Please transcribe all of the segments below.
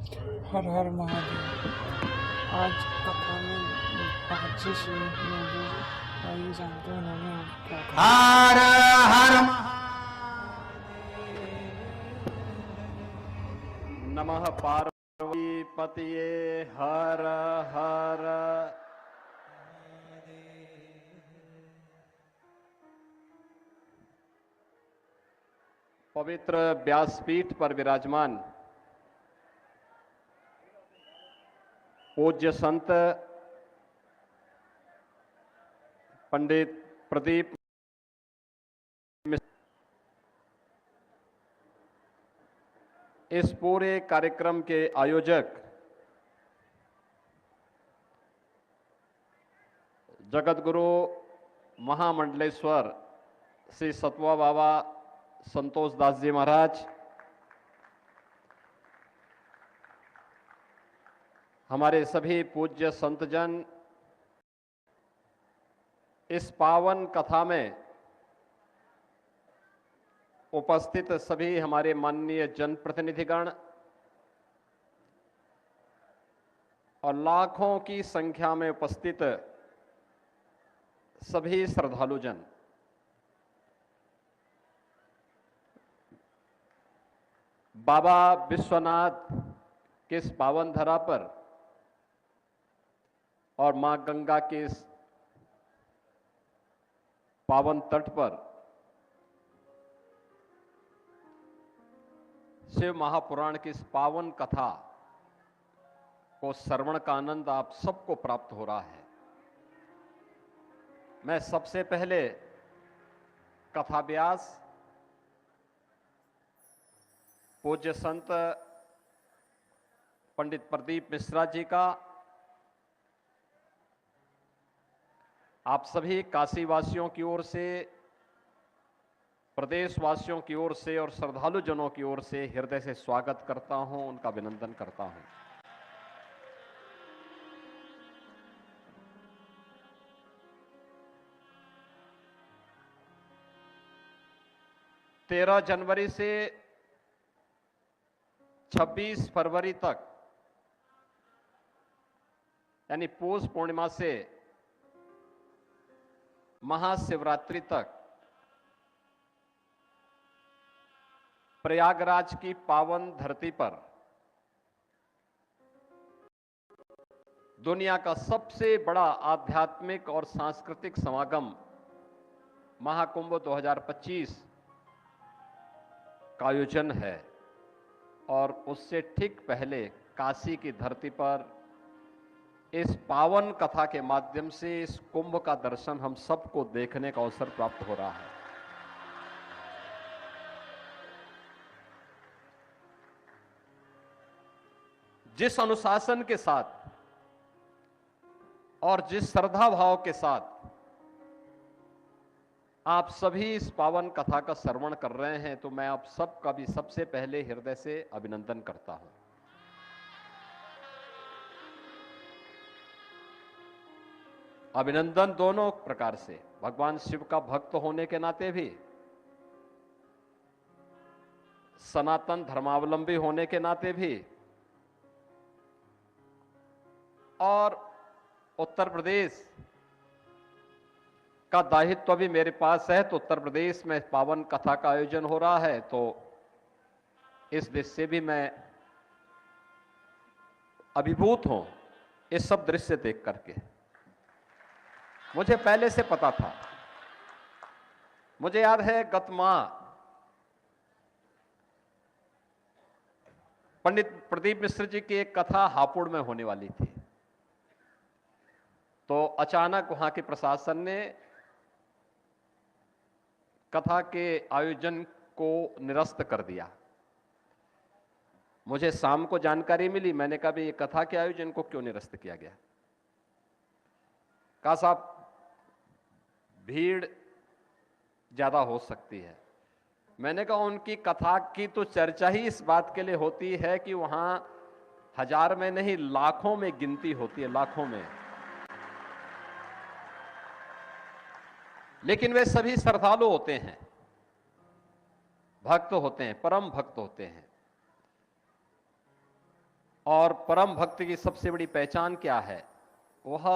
हर हर महादेव। आज कथा में 5 श्री नदी भाई जानते हैं उन्होंने क्या कहा। हर हर नमः पार्वती पतिये हर हर। पवित्र व्यासपीठ पर विराजमान पूज्य संत पंडित प्रदीप मिश्र, इस पूरे कार्यक्रम के आयोजक जगतगुरु महामंडलेश्वर श्री सतवा बाबा संतोष दास जी महाराज, हमारे सभी पूज्य संतजन, इस पावन कथा में उपस्थित सभी हमारे माननीय जनप्रतिनिधिगण और लाखों की संख्या में उपस्थित सभी श्रद्धालुजन, बाबा विश्वनाथ के इस पावन धरा पर और मां गंगा के इस पावन तट पर शिव महापुराण की इस पावन कथा को श्रवण का आनंद आप सबको प्राप्त हो रहा है। मैं सबसे पहले कथा व्यास पूज्य संत पंडित प्रदीप मिश्रा जी का आप सभी काशी वासियों की ओर से, प्रदेश वासियों की ओर से और श्रद्धालु जनों की ओर से हृदय से स्वागत करता हूं, उनका अभिनंदन करता हूं। तेरह जनवरी से 26 फरवरी तक, यानी पौष पूर्णिमा से महाशिवरात्रि तक प्रयागराज की पावन धरती पर दुनिया का सबसे बड़ा आध्यात्मिक और सांस्कृतिक समागम महाकुंभ 2025 का आयोजन है। और उससे ठीक पहले काशी की धरती पर इस पावन कथा के माध्यम से इस कुंभ का दर्शन हम सबको देखने का अवसर प्राप्त हो रहा है। जिस अनुशासन के साथ और जिस श्रद्धा भाव के साथ आप सभी इस पावन कथा का श्रवण कर रहे हैं, तो मैं आप सबका भी सबसे पहले हृदय से अभिनंदन करता हूं। अभिनंदन दोनों प्रकार से, भगवान शिव का भक्त होने के नाते भी, सनातन धर्मावलंबी होने के नाते भी, और उत्तर प्रदेश का दायित्व भी मेरे पास है। तो उत्तर प्रदेश में पावन कथा का आयोजन हो रहा है, तो इस दृश्य से भी मैं अभिभूत हूं। इस सब दृश्य देख करके मुझे पहले से पता था। मुझे याद है गत माह पंडित प्रदीप मिश्र जी की एक कथा हापुड़ में होने वाली थी, तो अचानक वहां के प्रशासन ने कथा के आयोजन को निरस्त कर दिया। मुझे शाम को जानकारी मिली, मैंने कहा भी ये कथा के आयोजन को क्यों निरस्त किया गया। कहा साहब भीड़ ज्यादा हो सकती है। मैंने कहा उनकी कथा की तो चर्चा ही इस बात के लिए होती है कि वहां हजार में नहीं लाखों में गिनती होती है, लाखों में। लेकिन वे सभी श्रद्धालु होते हैं, भक्त होते हैं, परम भक्त होते हैं। और परम भक्ति की सबसे बड़ी पहचान क्या है? वह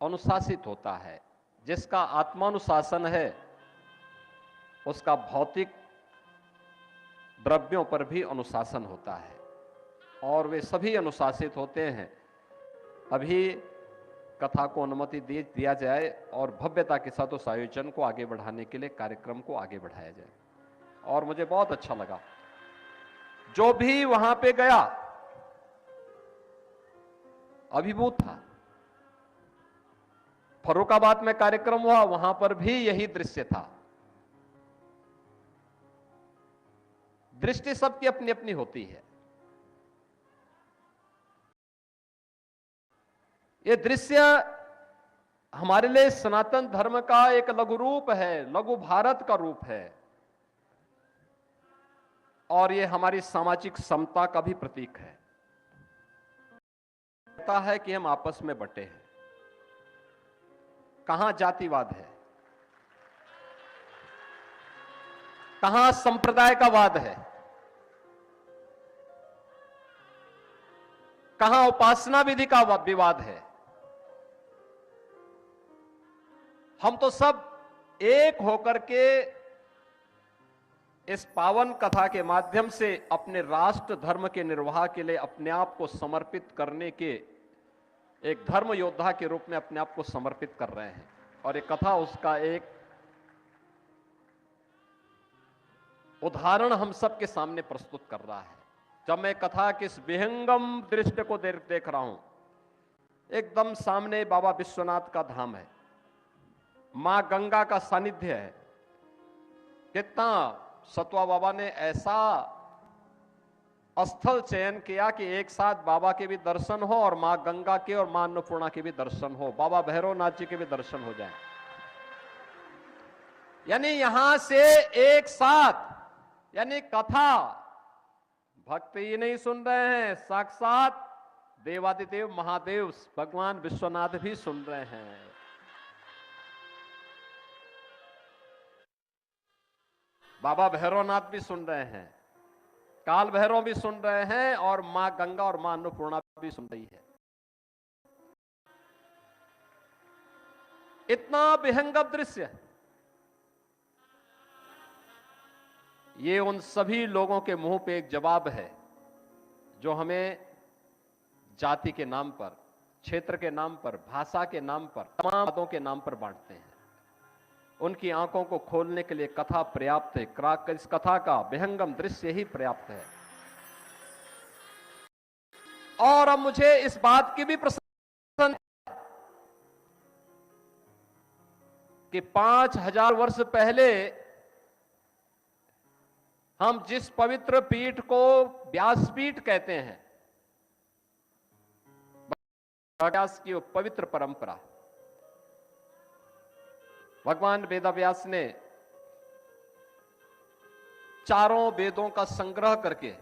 अनुशासित होता है। जिसका आत्मानुशासन है उसका भौतिक द्रव्यों पर भी अनुशासन होता है और वे सभी अनुशासित होते हैं। अभी कथा को अनुमति दिया जाए और भव्यता के साथ उस आयोजन को आगे बढ़ाने के लिए कार्यक्रम को आगे बढ़ाया जाए। और मुझे बहुत अच्छा लगा, जो भी वहां पे गया अभिभूत था। फर्रुखाबाद में कार्यक्रम हुआ, वहां पर भी यही दृश्य था। दृष्टि सबकी अपनी अपनी होती है। यह दृश्य हमारे लिए सनातन धर्म का एक लघु रूप है, लघु भारत का रूप है और यह हमारी सामाजिक समता का भी प्रतीक है। लगता है कि हम आपस में बंटे हैं। कहां जातिवाद है, कहां संप्रदाय का वाद है, कहां उपासना विधि का विवाद है। हम तो सब एक होकर के इस पावन कथा के माध्यम से अपने राष्ट्र धर्म के निर्वाह के लिए अपने आप को समर्पित करने के एक धर्म योद्धा के रूप में अपने आप को समर्पित कर रहे हैं और ये कथा उसका एक उदाहरण हम सबके सामने प्रस्तुत कर रहा है। जब मैं कथा के इस विहंगम दृश्य को देख रहा हूं, एकदम सामने बाबा विश्वनाथ का धाम है, मां गंगा का सानिध्य है। कितना सतवा बाबा ने ऐसा स्थल चयन किया कि एक साथ बाबा के भी दर्शन हो और मां गंगा के और मां अन्नपूर्णा के भी दर्शन हो, बाबा भैरवनाथ जी के भी दर्शन हो जाए। यानी यहां से एक साथ, यानी कथा भक्त ही नहीं सुन रहे हैं, साक्षात देवादिदेव महादेव भगवान विश्वनाथ भी सुन रहे हैं। बाबा भैरवनाथ भी सुन रहे हैं, काल भैरव भी सुन रहे हैं और मां गंगा और मां अन्नपूर्णा भी सुन रही है। इतना विहंगम दृश्य। ये उन सभी लोगों के मुंह पे एक जवाब है जो हमें जाति के नाम पर, क्षेत्र के नाम पर, भाषा के नाम पर, तमाम बातों के नाम पर बांटते हैं। उनकी आंखों को खोलने के लिए कथा पर्याप्त है। इस कथा का विहंगम दृश्य ही पर्याप्त है। और अब मुझे इस बात की भी प्रसन्न कि 5000 वर्ष पहले हम जिस पवित्र पीठ को व्यासपीठ कहते हैं, व्यास की वो पवित्र परंपरा, भगवान वेदव्यास ने चारों वेदों का संग्रह करके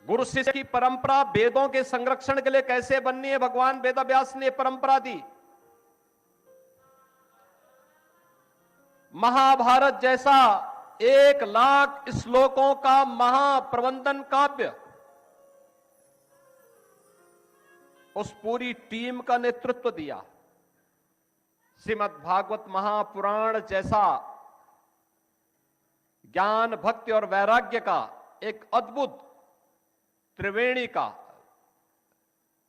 गुरु शिष्य की परंपरा वेदों के संरक्षण के लिए कैसे बननी है, भगवान वेदव्यास ने परंपरा दी। महाभारत जैसा 1,00,000 श्लोकों का महाप्रबंधन काव्य उस पूरी टीम का नेतृत्व दिया। श्रीमद् भागवत महापुराण जैसा ज्ञान, भक्ति और वैराग्य का एक अद्भुत त्रिवेणी का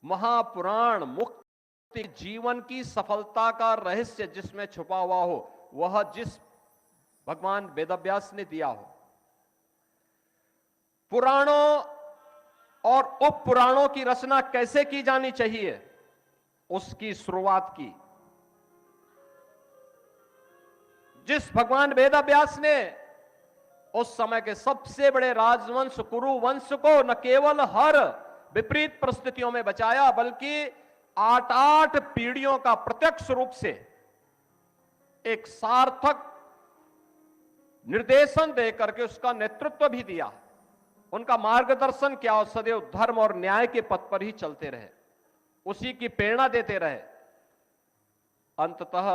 महापुराण, मुक्ति जीवन की सफलता का रहस्य जिसमें छुपा हुआ हो, वह जिस भगवान वेदव्यास ने दिया हो। पुराणों और उप पुराणों की रचना कैसे की जानी चाहिए, उसकी शुरुआत की जिस भगवान वेदव्यास ने उस समय के सबसे बड़े राजवंश कुरु वंश को न केवल हर विपरीत परिस्थितियों में बचाया, बल्कि 8-8 पीढ़ियों का प्रत्यक्ष रूप से एक सार्थक निर्देशन देकर के उसका नेतृत्व भी दिया। उनका मार्गदर्शन क्या हो, सदैव धर्म और न्याय के पथ पर ही चलते रहे, उसी की प्रेरणा देते रहे। अंततः